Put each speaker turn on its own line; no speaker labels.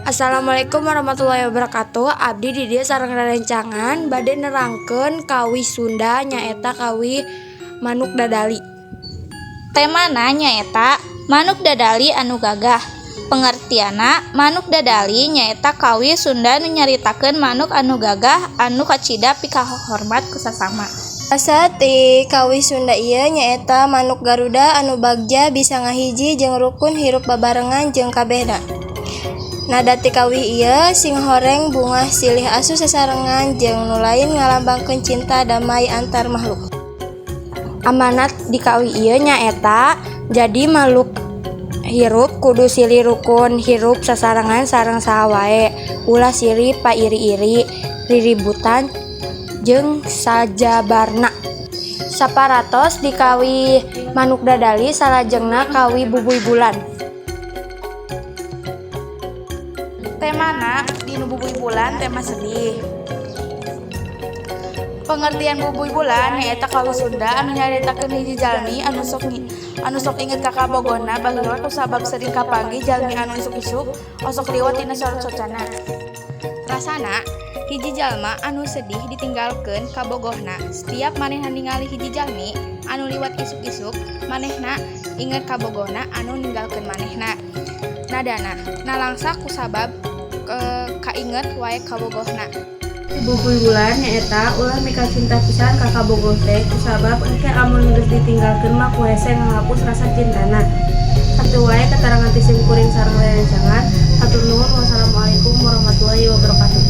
Assalamualaikum warahmatullahi wabarakatuh. Abdi di dieu sareng rerencangan bade nerangkeun kawi Sunda nyaeta kawi manuk dadali.
Temana nyaeta manuk dadali anu gagah. Pengertiana manuk dadali nyaeta kawi Sunda nu nyaritakeun manuk anu gagah anu kacida pikahormat ku sasama.
Asa ti kawi Sunda ieu nyaeta manuk Garuda anu bagja bisa ngahiji jeung rukun hirup babarengan jeung kabehna. Nada ti kawi ieu sing horeng bungah silih asu sasarengan jeung nu lain ngalambangkeun cinta damai antar makhluk.
Amanat di kawi ieu nyaeta jadi makhluk hirup kudu silih rukun hirup sasarengan sareng saha wae, ulah silih pairi-iri, riributan jeung sajabarna. Saparatos di kawi manuk dadali salajengna kawi bubuy bulan.
Temana dinu bubuy bulan tema sedih. Pengertian bubuy bulan nyaeta kawi Sunda anu nyaritakeun hiji jalmi anu sok inget ka kabogona baheula kusabab sering kapanggih jalmi anu isuk-isuk osok liwat tina sorot-socana. Rasana hiji jalma anu sedih ditinggalkeun kabogohna. Setiap manehna ningali hiji jalmi anu liwat isuk-isuk, manehna inget kabogohna anu ninggalkeun manehna. Nadana nalangsa kusabab kainget wae kabogohna.
Bubuy bulan nyaeta ulah mika cinta pisan ka kabogoh teh kusabab engke amun geus ditinggalkeun mah ku hese ngahapus rasa cintana. Satu wae keterangan ti sim kuring sareng rerencangan. Hatur nuhun. Wassalamualaikum warahmatullahi wabarakatuh.